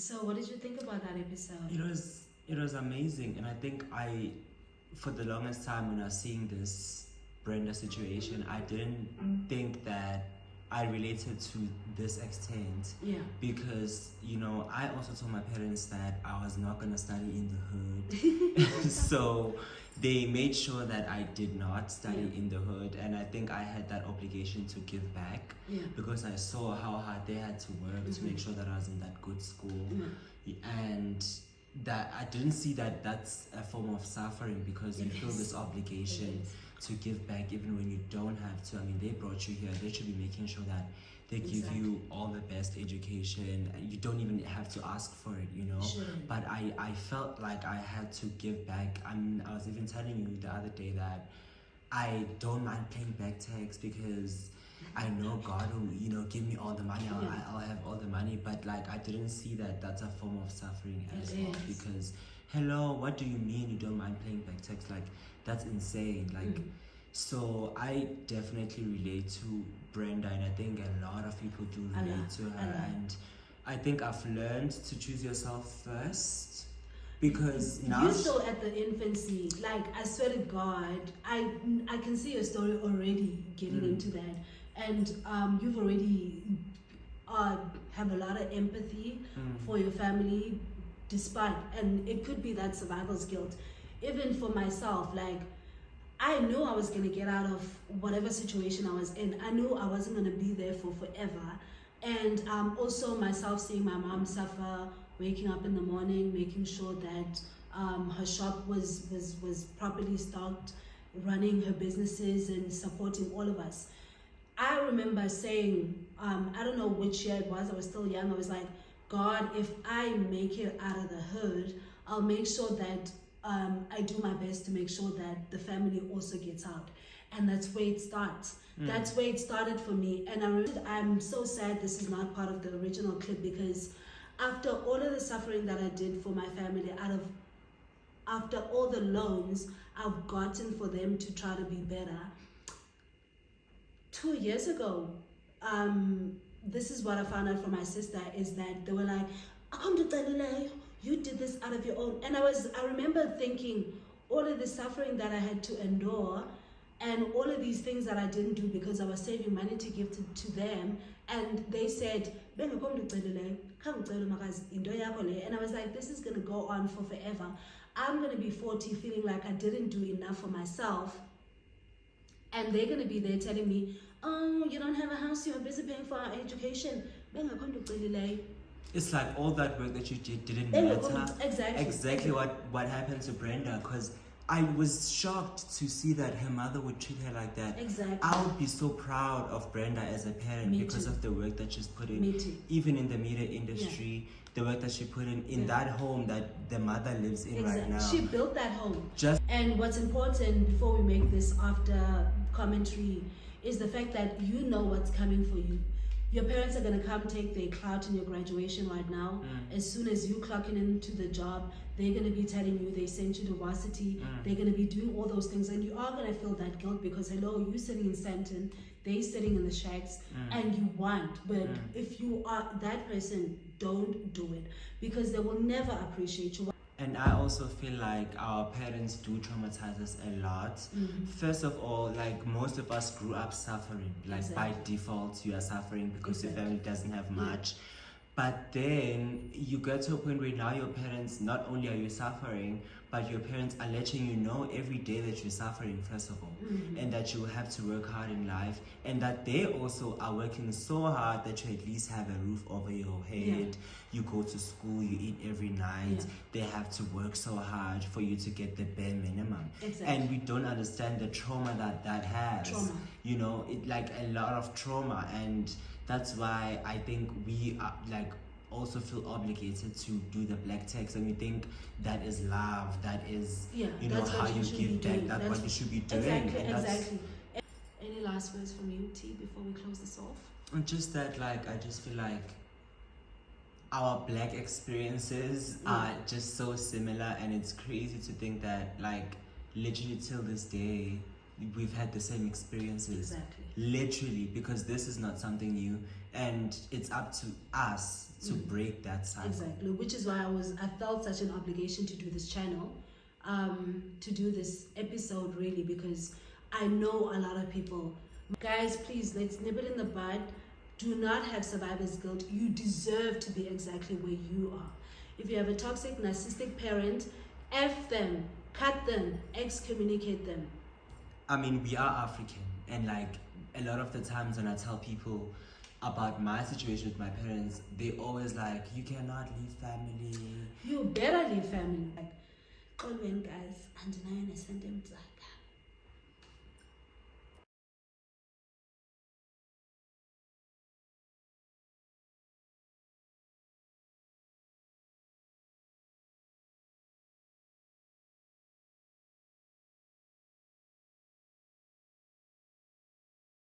So what did you think about that episode? It was amazing, and I think for the longest time when I was seeing this Brenda situation, I didn't think that I related to this extent. Yeah. Because, I also told my parents that I was not going to study in the hood. So they made sure that I did not study in the hood. And I think I had that obligation to give back. Yeah. Because I saw how hard they had to work to make sure that I was in that good school. And that I didn't see that that's a form of suffering, because you feel this obligation to give back even when you don't have to. I mean, they brought you here. They should be making sure that they give you all the best education. You don't even have to ask for it, Sure. But I felt like I had to give back. I mean, I was even telling you the other day that I don't mind paying Blacktax, because I know God will, give me all the money. I'll have all the money. But I didn't see that that's a form of suffering as well. Because, hello, what do you mean you don't mind paying Blacktax? That's insane. So I definitely relate to Brenda, and I think a lot of people do relate to her. And I think I've learned to choose yourself first. Because now you're still at the infancy. I swear to God, I can see your story already getting into that. And you've already have a lot of empathy for your family, despite, and it could be that survival's guilt. Even for myself, I knew I was going to get out of whatever situation I was in. I knew I wasn't going to be there for forever. And also myself seeing my mom suffer, waking up in the morning, making sure that her shop was properly stocked, running her businesses and supporting all of us. I remember saying, I don't know which year it was, I was still young, I was like, God, if I make it out of the hood, I'll make sure that I do my best to make sure that the family also gets out. And that's where it starts. That's where it started for me. And I'm so sad this is not part of the original clip, because after all of the suffering that I did for my family, after all the loans I've gotten for them to try to be better, 2 years ago, this is what I found out from my sister, is that they were like, you did this out of your own. And I remember thinking, all of the suffering that I had to endure, and all of these things that I didn't do because I was saving money to give to them, and they said, and I was like, this is going to go on for forever. I'm going to be 40 feeling like I didn't do enough for myself, and they're going to be there telling me, oh, you don't have a house, you're busy paying for our education. It's like all that work that you did didn't matter. Exactly what happened to Brenda, because I was shocked to see that her mother would treat her like that. Exactly. I would be so proud of Brenda as a parent because of the work that she's put in. Even in the media industry, the work that she put in that home that the mother lives in right now. She built that home. And what's important before we make this after commentary is the fact that you know what's coming for you. Your parents are going to come take their clout in your graduation right now. As soon as you clocking into the job, they're going to be telling you they sent you to varsity. They're going to be doing all those things, and you are going to feel that guilt because, hello, you sitting in Stanton, they sitting in the shacks, and you want. But if you are that person, don't do it, because they will never appreciate you. And I also feel like our parents do traumatize us a lot. First of all, most of us grew up suffering. By default, you are suffering because your family doesn't have much. But then you get to a point where now your parents, not only are you suffering, but your parents are letting you know every day that you're suffering, first of all, and that you have to work hard in life, and that they also are working so hard that you at least have a roof over your head. You go to school, you eat every night. They have to work so hard for you to get the bare minimum. And we don't understand the trauma that has. A lot of trauma, and that's why I think we are also feel obligated to do the Blacktax, and we think that is love, that is how you give back, that's what you should be doing. Exactly. Any last words from you, T, before we close this off? Just that I just feel like our Black experiences are just so similar, and it's crazy to think that literally till this day we've had the same experiences. Literally, because this is not something new. and it's up to us to break that cycle. Exactly, which is why I felt such an obligation to do this channel, to do this episode, really, because I know a lot of people. Guys, please, let's nip it in the bud. Do not have survivor's guilt. You deserve to be exactly where you are. If you have a toxic, narcissistic parent, F them, cut them, excommunicate them. I mean, we are African, and like a lot of the times when I tell people about my situation with my parents, they always like, you cannot leave family. You better leave family. Like, guys, and now I